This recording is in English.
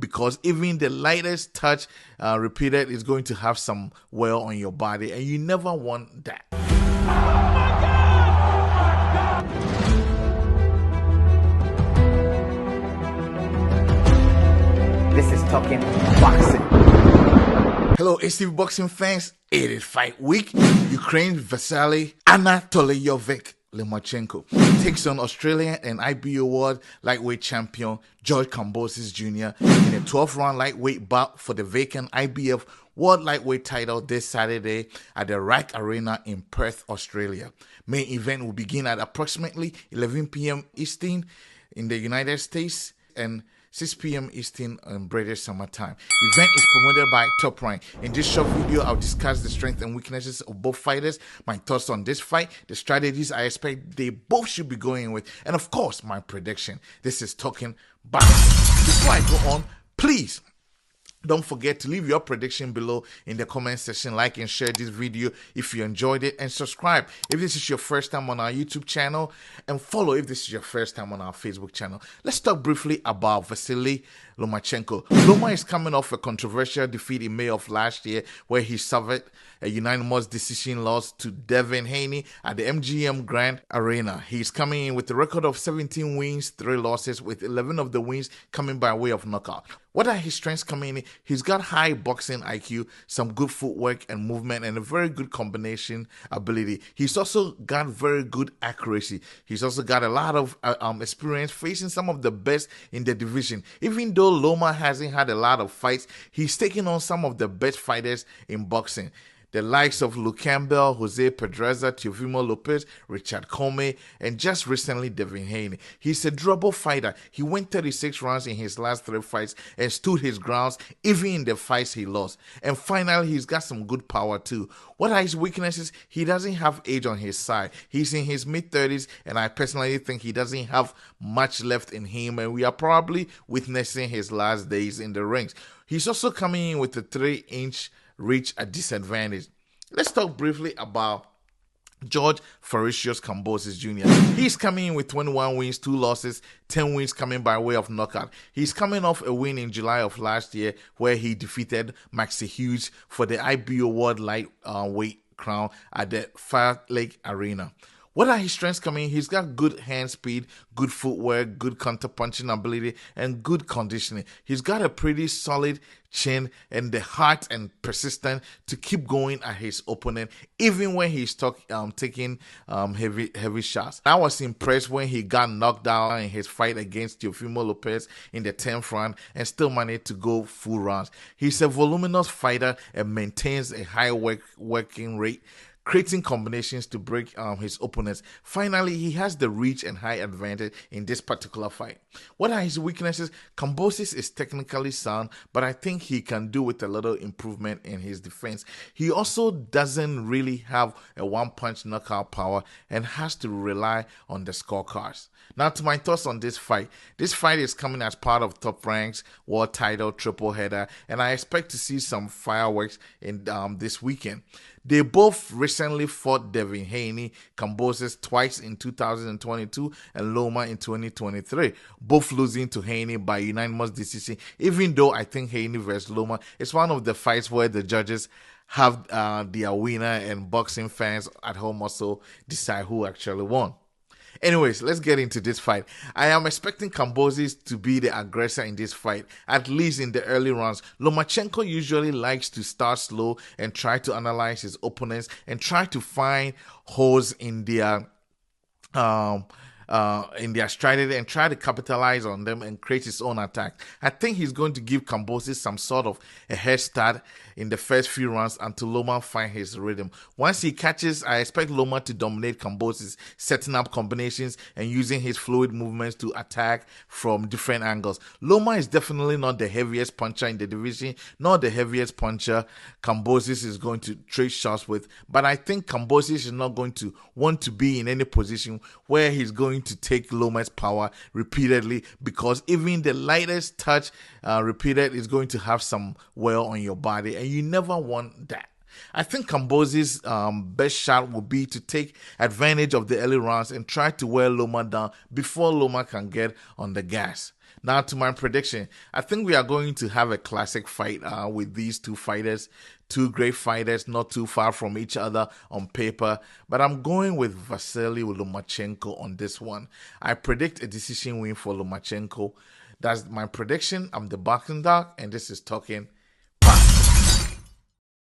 because even the lightest touch repeated is going to have some wear on your body, and you never want that. This is Talking Boxing. Hello, ACV boxing fans. It is fight week. Ukraine's Vasiliy Lomachenko takes on Australian and IBO World Lightweight Champion Kambosos Jr. in a 12-round lightweight bout for the vacant IBF World Lightweight title this Saturday at the RAC Arena in Perth, Australia. Main event will begin at approximately 11 p.m. Eastern in the United States and 6 p.m. Eastern on British Summer Time. Event is promoted by Top Rank. In this short video, I'll discuss the strengths and weaknesses of both fighters, my thoughts on this fight, the strategies I expect they both should be going with, and of course, my prediction. This is Talking Boxing. Before I go on, please don't forget to leave your prediction below in the comment section, like and share this video if you enjoyed it, and subscribe if this is your first time on our YouTube channel, and follow if this is your first time on our Facebook channel. Let's talk briefly about Vasiliy Lomachenko. Loma is coming off a controversial defeat in May of last year where he suffered a unanimous decision loss to Devin Haney at the MGM Grand Arena. He's coming in with a record of 17 wins, 3 losses, with 11 of the wins coming by way of knockout. What are his strengths coming in? He's got high boxing IQ, some good footwork and movement, and a very good combination ability. He's also got very good accuracy. He's also got a lot of experience facing some of the best in the division. Even though Loma hasn't had a lot of fights, he's taken on some of the best fighters in boxing. The likes of Luke Campbell, Jose Pedreza, Teofimo Lopez, Richard Comey, and just recently Devin Haney. He's a durable fighter. He went 36 rounds in his last 3 fights and stood his grounds even in the fights he lost. And finally, he's got some good power too. What are his weaknesses? He doesn't have age on his side. He's in his mid-30s, and I personally think he doesn't have much left in him, and we are probably witnessing his last days in the rings. He's also coming in with a 3-inch reach at disadvantage. Let's talk briefly about Kambosos Jr. He's coming in with 21 wins, 2 losses, 10 wins coming by way of knockout. He's coming off a win in July of last year where he defeated Maxi Hughes for the IBO World Lightweight crown at the Fire Lake Arena. What are his strengths coming in? He's got good hand speed, good footwork, good counter-punching ability, and good conditioning. He's got a pretty solid chin and the heart and persistence to keep going at his opponent, even when he's taking heavy shots. I was impressed when he got knocked down in his fight against Teofimo Lopez in the 10th round and still managed to go full rounds. He's a voluminous fighter and maintains a high working rate, creating combinations to break his opponents. Finally, he has the reach and high advantage in this particular fight. What are his weaknesses? Kambosos is technically sound, but I think he can do with a little improvement in his defense. He also doesn't really have a one-punch knockout power and has to rely on the scorecards. Now to my thoughts on this fight. This fight is coming as part of Top Rank's world title triple header, and I expect to see some fireworks in this weekend. They both recently fought Devin Haney, Kambosos twice in 2022 and Loma in 2023, both losing to Haney by unanimous decision, even though I think Haney versus Loma is one of the fights where the judges have their winner and boxing fans at home also decide who actually won. Anyways, let's get into this fight. I am expecting Kambosos to be the aggressor in this fight, at least in the early rounds. Lomachenko usually likes to start slow and try to analyze his opponents and try to find holes in their strategy and try to capitalize on them and create his own attack. I think he's going to give Kambosos some sort of a head start in the first few rounds until Loma finds his rhythm. Once he catches, I expect Loma to dominate Kambosos, setting up combinations and using his fluid movements to attack from different angles. Loma is definitely not the heaviest puncher in the division, nor the heaviest puncher Kambosos is going to trade shots with, but I think Kambosos is not going to want to be in any position where he's going to take Loma's power repeatedly, because even the lightest touch repeated is going to have some wear on your body, and you never want that. I think Kambosos' best shot would be to take advantage of the early rounds and try to wear Loma down before Loma can get on the gas. Now to my prediction. I think we are going to have a classic fight with these two fighters. Two great fighters, not too far from each other on paper. But I'm going with Vasiliy Lomachenko on this one. I predict a decision win for Lomachenko. That's my prediction. I'm the boxing doc, and this is Talking